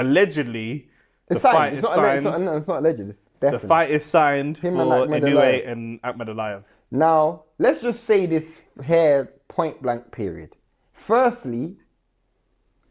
allegedly, the It's fight signed. is It's not signed. it's not alleged. It's definitely. The fight is signed for Him and Inoue and Akhmadaliev. Now, let's just say this here point blank period. Firstly,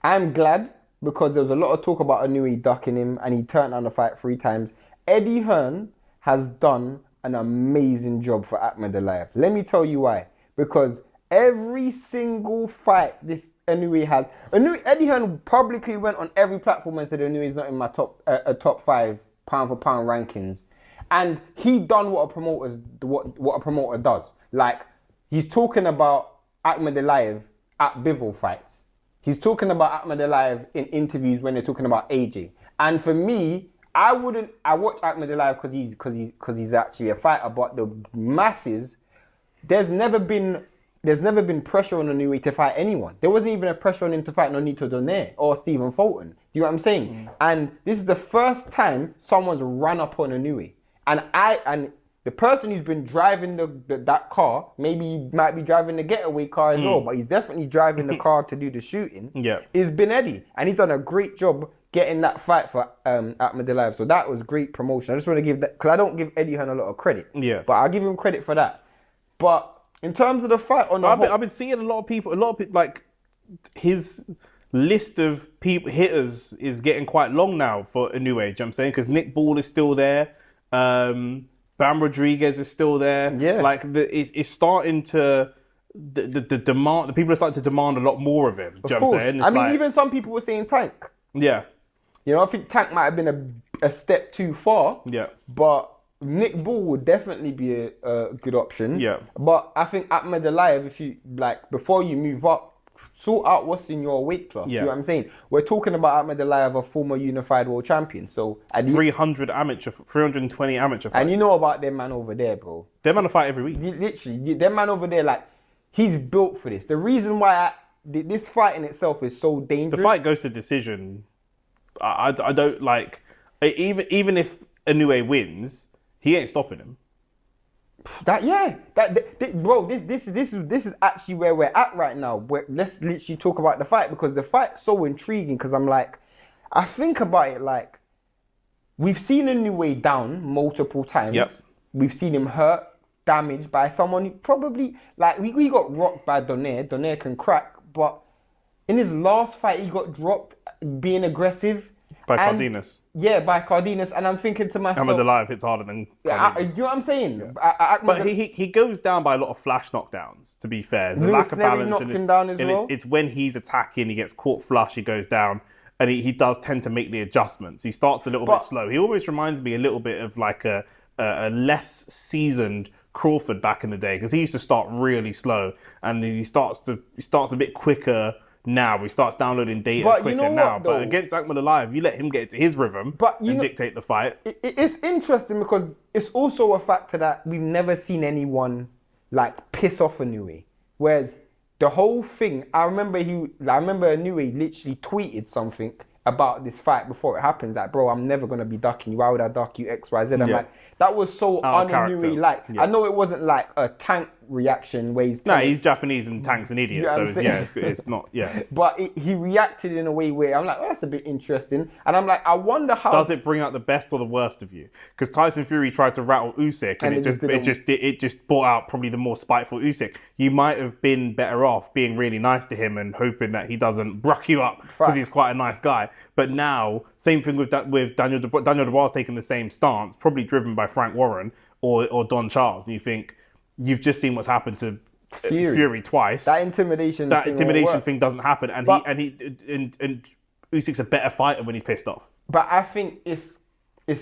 I'm glad because there was a lot of talk about Inoue ducking him and he turned down the fight 3 times. Eddie Hearn has done an amazing job for Akhmadaliev. Let me tell you why. Because every single fight this Inoue has, Eddie Hearn publicly went on every platform and said Inoue is not in my top 5 pound for pound rankings. And he done what a promoter does. Like, he's talking about Akhmadaliev at Bivol fights. He's talking about Akhmadaliev in interviews when they're talking about AJ. And for me, I watch Akhmadaliev because he's actually a fighter. But the masses, there's never been pressure on Inoue to fight anyone. There wasn't even a pressure on him to fight Nonito Donaire or Stephen Fulton. Do you know what I'm saying? And this is the first time someone's run up on Inoue. And the person who's been driving that car, maybe he might be driving the getaway car as well, but he's definitely driving the car to do the shooting. Yeah, is Bin Eddie, and he's done a great job getting that fight for Akhmadaliev. So that was great promotion. I just want to give that because I don't give Eddie Hearn a lot of credit. Yeah, but I'll give him credit for that. But in terms of the fight on the I've been seeing a lot of people like his list of hitters is getting quite long now for Inoue. Do you know what I'm saying? Because Nick Ball is still there. Bam Rodriguez is still there. Yeah, like it's starting to the demand. The people are starting to demand a lot more of him. Do you know what I'm saying? I mean, even some people were saying Tank. Yeah, you know, I think Tank might have been a step too far. Yeah, but Nick Ball would definitely be a good option. Yeah, but I think Akhmadaliev, if you like, before you move up, sort out what's in your weight class. Yeah. You know what I'm saying? We're talking about Akhmadaliev, a former unified world champion. So 320 amateur fights. And you know about them man over there, bro. Them man fight every week. Literally, them man over there, like, he's built for this. The reason why this fight in itself is so dangerous. The fight goes to decision. I don't like, even if Inoue wins, he ain't stopping him. Bro, this is actually where we're at right now. Let's literally talk about the fight because the fight's so intriguing. Because I'm like, I think about it like, we've seen Inoue down multiple times. Yep. We've seen him hurt, damaged by someone who probably like we got rocked by Donaire. Donaire can crack, but in his last fight he got dropped being aggressive. By Cardenas. Yeah, by Cardenas. And I'm thinking to myself... Akhmadaliev hits harder than Cardenas. You know what I'm saying? Yeah. But he goes down by a lot of flash knockdowns, to be fair. There's a lack of balance. It's when he's attacking, he gets caught flush, he goes down. And he does tend to make the adjustments. He starts a little bit slow. He almost reminds me a little bit of like a less seasoned Crawford back in the day. Because he used to start really slow. And he starts a bit quicker... Now he starts downloading data quicker now. But against Akhmadaliev, you let him get into his rhythm and dictate the fight. It's interesting because it's also a factor that we've never seen anyone like piss off Inoue. Whereas the whole thing, I remember Inoue literally tweeted something about this fight before it happened. Like, bro, I'm never gonna be ducking you. Why would I duck you? X, Y, Z. I'm like, that was so un-Inoue like. Yeah. I know it wasn't like a Tank reaction where he's Japanese and Tank's an idiot, so it's not. But he reacted in a way where I'm like, that's a bit interesting, and I'm like, I wonder how does it bring out the best or the worst of you? Because Tyson Fury tried to rattle Usyk, and it just brought out probably the more spiteful Usyk. You might have been better off being really nice to him and hoping that he doesn't bruck you up because he's quite a nice guy. But now, same thing with Daniel Dubois taking the same stance, probably driven by Frank Warren or Don Charles, and you think. You've just seen what's happened to Fury twice. That intimidation thing doesn't happen, and Usyk's a better fighter when he's pissed off. But I think it's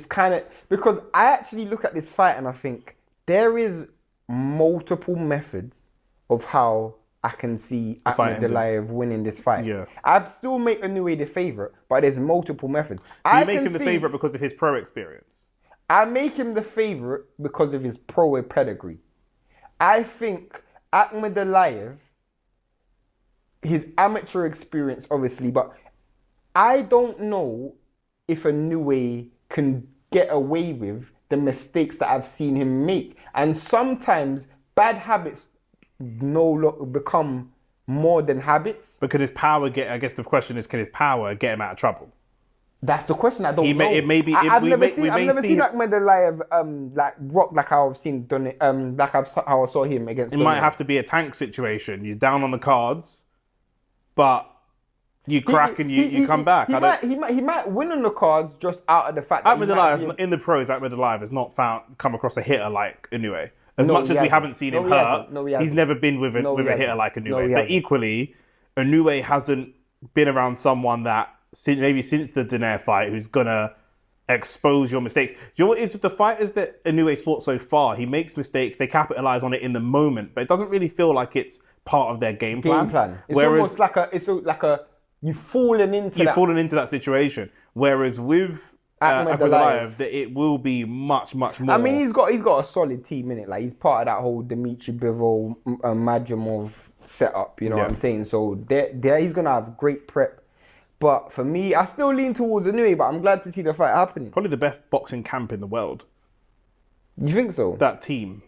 kind of because I actually look at this fight and I think there is multiple methods of how I can see Akhmadaliev winning this fight. Yeah, I'd still make Inoue the favorite, but there's multiple methods. Do you make him the favorite because of his pro experience? I make him the favorite because of his pro pedigree. I think Akhmadaliev, his amateur experience, obviously, but I don't know if Inoue can get away with the mistakes that I've seen him make. And sometimes bad habits become more than habits. But can his power I guess the question is, can his power get him out of trouble? That's the question. I don't know. I've never seen Akhmadaliev like rock like how I've seen done it. How I saw him against. It might have to be a tank situation. You're down on the cards, but you crack and you come back. He might win on the cards just out of the fact that Akhmadaliev in the pros. Akhmadaliev has not come across a hitter like Inoue. As much as we haven't seen him hurt, he's never been with a hitter like Inoue. But equally, Inoue hasn't been around someone that maybe since the Donaire fight who's gonna expose your mistakes. Do you know what is with the fighters that Inoue's fought so far? He makes mistakes, they capitalize on it in the moment, but it doesn't really feel like it's part of their game plan. It's almost like you've fallen into that situation. Whereas with Akhmadaliev, it will be much more. I mean, he's got a solid team in it. Like he's part of that whole Dmitry Bivol, Majamov setup. You know what I'm saying? So there he's gonna have great prep. But for me, I still lean towards Inoue, but I'm glad to see the fight happening. Probably the best boxing camp in the world. You think so? That team.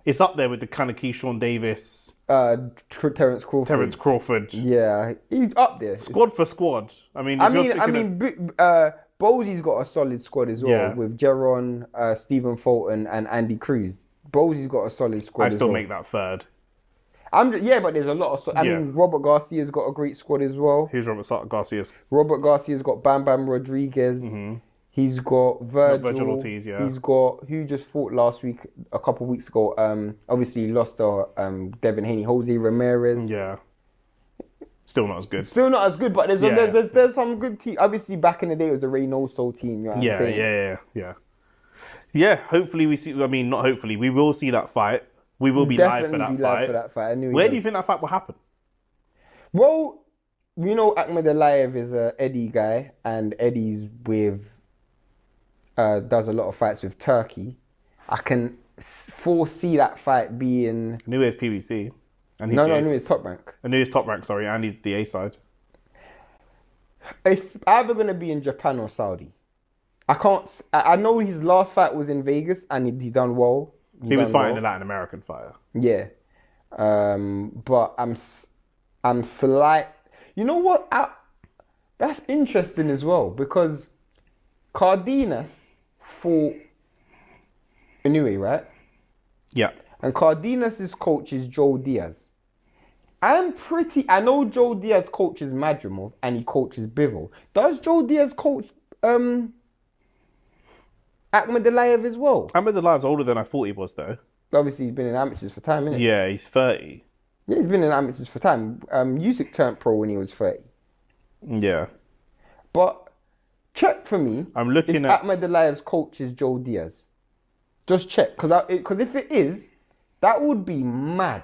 It's up there with the kind of Keyshawn Davis. Terence Crawford. Yeah, he's up there. Squad for squad. Bosey's got a solid squad as well with Jeron, Stephen Fulton, and Andy Cruz. Bosey's got a solid squad. I still make that third. But there's a lot of. I mean, Robert Garcia's got a great squad as well. Who's Robert Garcia? Robert Garcia's got Bam Bam Rodriguez. Mm-hmm. He's got Virgil Ortiz, He's got who just fought last week, a couple of weeks ago. Obviously he lost to Devin Haney, Jose Ramirez. Yeah. Still not as good. But there's some good team. Obviously back in the day it was the Reynoso team. You know what I'm saying? Yeah. Hopefully we see. I mean, not hopefully. We will see that fight. We will be live for that fight. Where do you think that fight will happen? Well, you know, Akhmadaliev is a Eddie guy, and Eddie's does a lot of fights with Turkey. I can foresee that fight being. Inoue's PBC, and he's Inoue's top rank. Inoue's top rank, sorry, and he's the A side. It's either gonna be in Japan or Saudi. I know his last fight was in Vegas, and he done well. He was fighting a Latin American fighter. Yeah. But I'm slight. You know what? That's interesting as well because Cardenas fought Inoue, right? Yeah. And Cardenas' coach is Joe Diaz. I know Joe Diaz coaches Madrimov and he coaches Bivol. Does Joe Diaz coach Akhmadaliev as well? Akhmadaliev's older than I thought he was, though. Obviously, he's been in amateurs for time, isn't he? Yeah, he's 30. Yeah, he's been in amateurs for time. Usyk turned pro when he was 30. Yeah. But check for me. I'm looking at Akhmadaliev's coach is Joe Diaz. Just check, because if it is, that would be mad.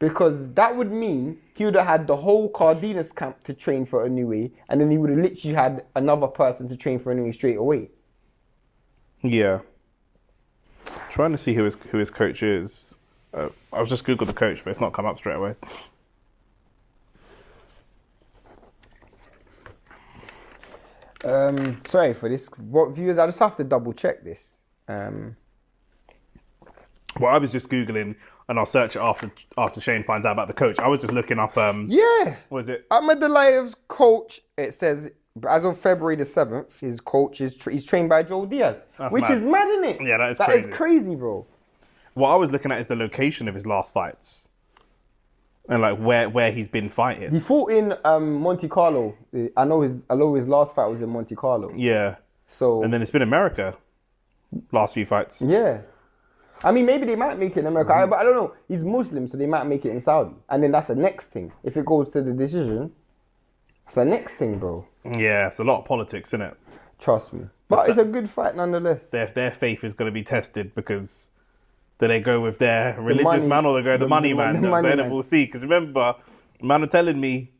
Because that would mean he would have had the whole Cardenas camp to train for Inoue, and then he would have literally had another person to train for Inoue straight away. Yeah. Trying to see who his coach is. I was just Googled the coach, but it's not come up straight away. Sorry for this. What viewers? I just have to double check this. Well, I was just Googling, and I'll search it after Shane finds out about the coach. I was just looking up. What is it? Akhmadaliev's coach. It says as of February the 7th, his coach is he's trained by Joe Diaz, which is mad, isn't it? Yeah, that is crazy. That is crazy, bro. What I was looking at is the location of his last fights, and like where he's been fighting. He fought in Monte Carlo. I know his last fight was in Monte Carlo. Yeah. So and then it's been America. Last few fights. Yeah. I mean, maybe they might make it in America, but I don't know. He's Muslim, so they might make it in Saudi, and then that's the next thing. If it goes to the decision, that's the next thing, bro. Yeah, it's a lot of politics, isn't it? Trust me. But it's a good fight nonetheless. Their faith is going to be tested because do they go with their religious man or they go the money man? Then we'll see. Because remember, man are telling me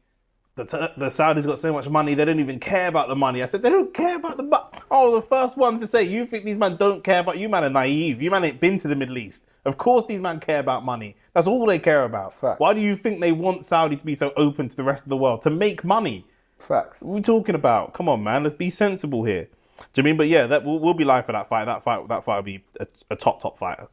the Saudis got so much money, they don't even care about the money. I said, they don't care about the money. Oh, the first one to say, you think these men don't care about, you man are naive. You man ain't been to the Middle East. Of course these men care about money. That's all they care about. Fact. Why do you think they want Saudi to be so open to the rest of the world? To make money. Facts. What are we talking about? Come on, man. Let's be sensible here. Do you mean? But yeah, we'll be live for that fight. That fight will be a top fighter.